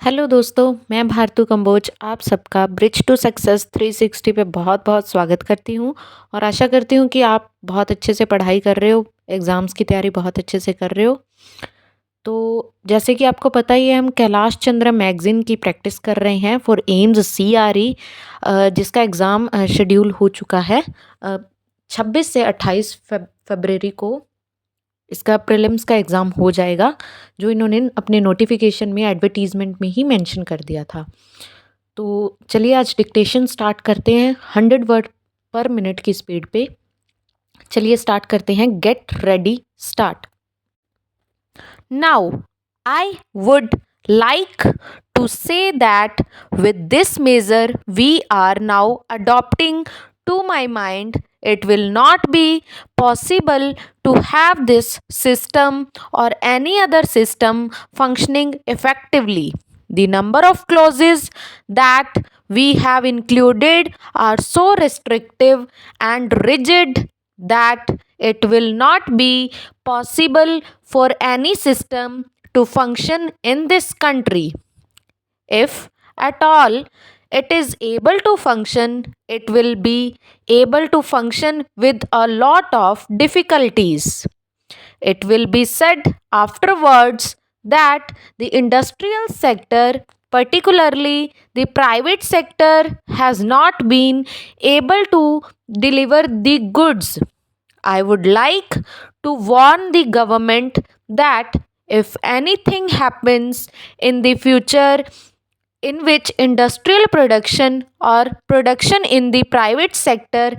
Hello दोस्तों, मैं भारतू कंबोज आप सबका ब्रिज टू सक्सेस 360 पे बहुत बहुत स्वागत करती हूँ और आशा करती हूँ कि आप बहुत अच्छे से पढ़ाई कर रहे हो, एग्ज़ाम्स की तैयारी बहुत अच्छे से कर रहे हो। तो जैसे कि आपको पता ही है, हम कैलाश चंद्र मैगज़ीन की प्रैक्टिस कर रहे हैं फॉर एम्स CRE, जिसका एग्ज़ाम शेड्यूल हो चुका है 26 से 28 फरवरी को। इसका प्रीलिम्स का एग्ज़ाम हो जाएगा, जो इन्होंने अपने नोटिफिकेशन में एडवर्टीज़मेंट में ही मेंशन कर दिया था। तो चलिए आज डिक्टेशन स्टार्ट करते हैं 100 वर्ड पर मिनट की स्पीड पे। चलिए स्टार्ट करते हैं। Get ready start. Now I would like to say that with this measure we are now adopting, to my mind it will not be possible to have this system or any other system functioning effectively. The number of clauses that we have included are so restrictive and rigid that it will not be possible for any system to function in this country. If at all it is able to function, it will be able to function with a lot of difficulties. It will be said afterwards that the industrial sector, particularly the private sector, has not been able to deliver the goods. I would like to warn the government that if anything happens in the future in which industrial production or production in the private sector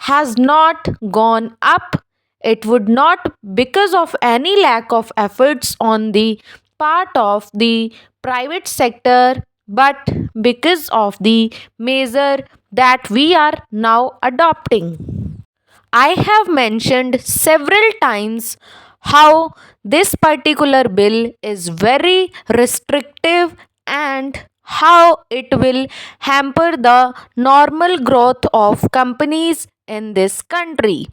has not gone up, it would not because of any lack of efforts on the part of the private sector, but because of the measure that we are now adopting. I have mentioned several times how this particular bill is very restrictive and how it will hamper the normal growth of companies in this country.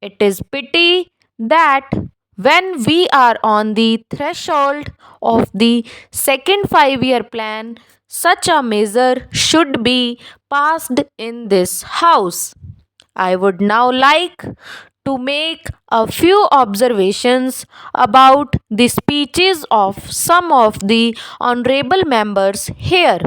It is pity that when we are on the threshold of the second 5 year plan, such a measure should be passed in this house. I would now like to make a few observations about the speeches of some of the honorable members here.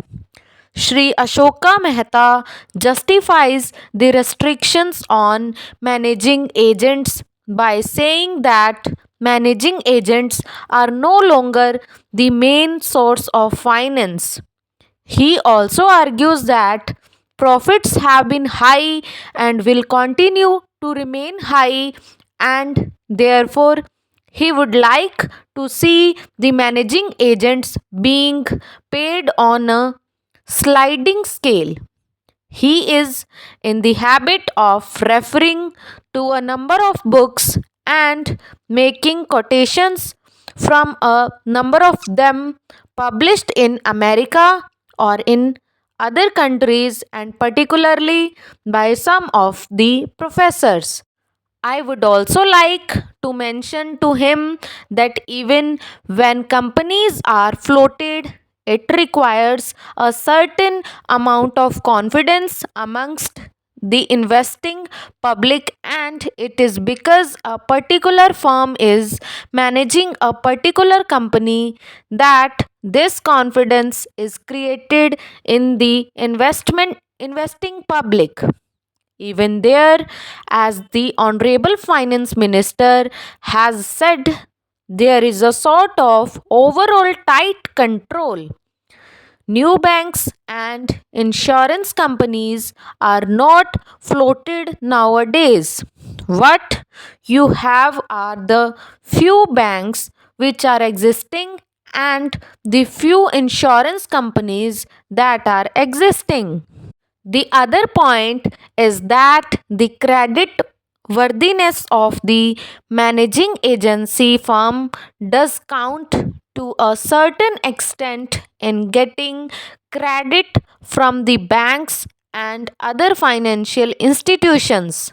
Shri Ashoka Mehta justifies the restrictions on managing agents by saying that managing agents are no longer the main source of finance. He also argues that profits have been high and will continue to remain high, and therefore he would like to see the managing agents being paid on a sliding scale. He is in the habit of referring to a number of books and making quotations from a number of them published in America or in other countries, and particularly by some of the professors. I would also like to mention to him that even when companies are floated, it requires a certain amount of confidence amongst the investing public, and it is because a particular firm is managing a particular company that this confidence is created in the investing public. Even there, as the Honorable Finance Minister has said, there is a sort of overall tight control. New banks and insurance companies are not floated nowadays. What you have are the few banks which are existing and the few insurance companies that are existing. The other point is that the credit worthiness of the managing agency firm does count to a certain extent in getting credit from the banks and other financial institutions.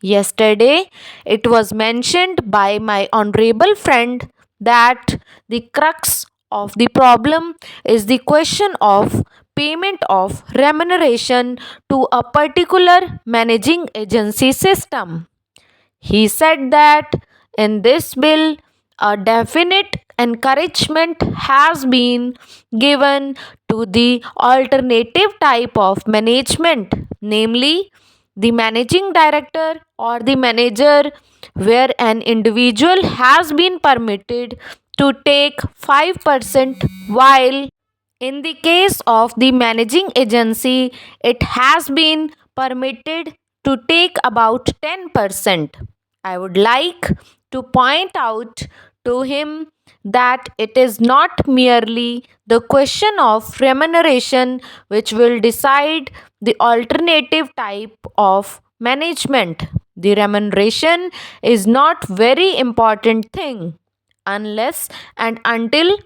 Yesterday, it was mentioned by my honorable friend that the crux of the problem is the question of payment of remuneration to a particular managing agency system. He said that in this bill, a definite encouragement has been given to the alternative type of management, namely the managing director or the manager, where an individual has been permitted to take 5%, while in the case of the managing agency, it has been permitted to take about 10%. I would like to point out to him that it is not merely the question of remuneration which will decide the alternative type of management. The remuneration is not very important thing unless and until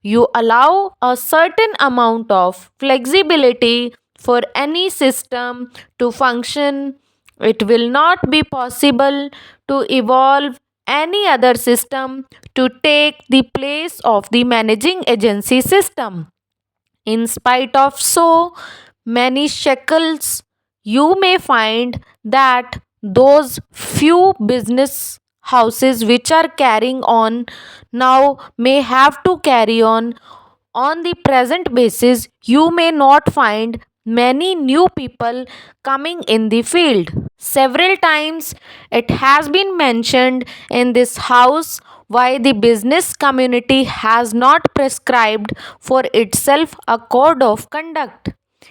you allow a certain amount of flexibility for any system to function. It will not be possible to evolve any other system to take the place of the managing agency system. In spite of so many shackles, you may find that those few business houses which are carrying on now may have to carry on the present basis. You may not find many new people coming in the field. Several times it has been mentioned in this house why the business community has not prescribed for itself a code of conduct.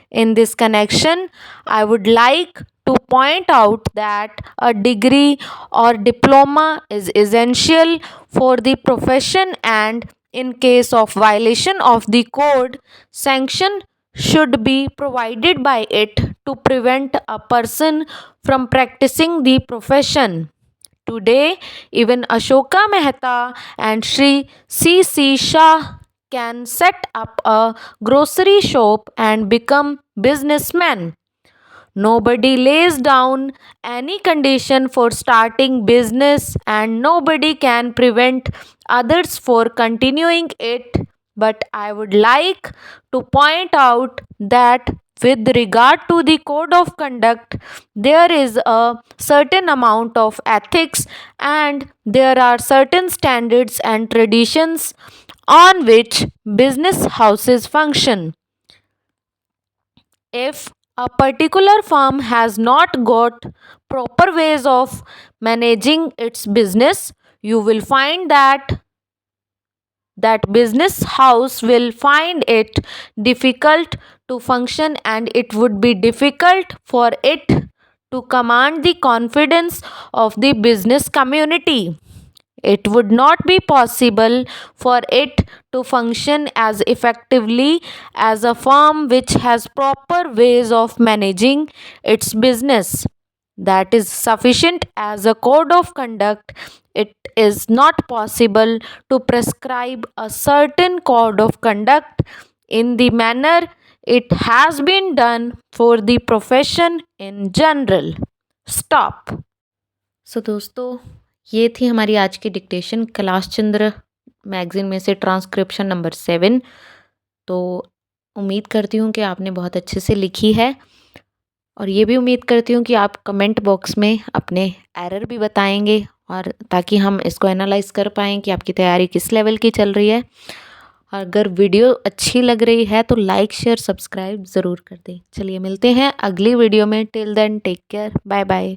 In this connection, I would like to point out that a degree or diploma is essential for the profession, and in case of violation of the code, sanction should be provided by it to prevent a person from practicing the profession. Today, even Ashoka Mehta and Sri C. Shah can set up a grocery shop and become businessmen. Nobody lays down any condition for starting business, and nobody can prevent others for continuing it. But I would like to point out that with regard to the code of conduct, there is a certain amount of ethics and there are certain standards and traditions on which business houses function. If a particular firm has not got proper ways of managing its business, you will find that business house will find it difficult to function, and it would be difficult for it to command the confidence of the business community. It would not be possible for it to function as effectively as a firm which has proper ways of managing its business. That is sufficient as a code of conduct. It is not possible to prescribe a certain code of conduct in the manner it has been done for the profession in general. Stop. सो दोस्तों, ये थी हमारी आज की dictation Kailash Chandra magazine में से transcription number 7। तो उम्मीद करती हूँ कि आपने बहुत अच्छे से लिखी है, और ये भी उम्मीद करती हूँ कि आप कमेंट बॉक्स में अपने एरर भी बताएंगे, और ताकि हम इसको एनालाइज कर पाएँ कि आपकी तैयारी किस लेवल की चल रही है। अगर वीडियो अच्छी लग रही है तो लाइक शेयर सब्सक्राइब ज़रूर कर दें। चलिए मिलते हैं अगली वीडियो में। Till then take care, bye bye.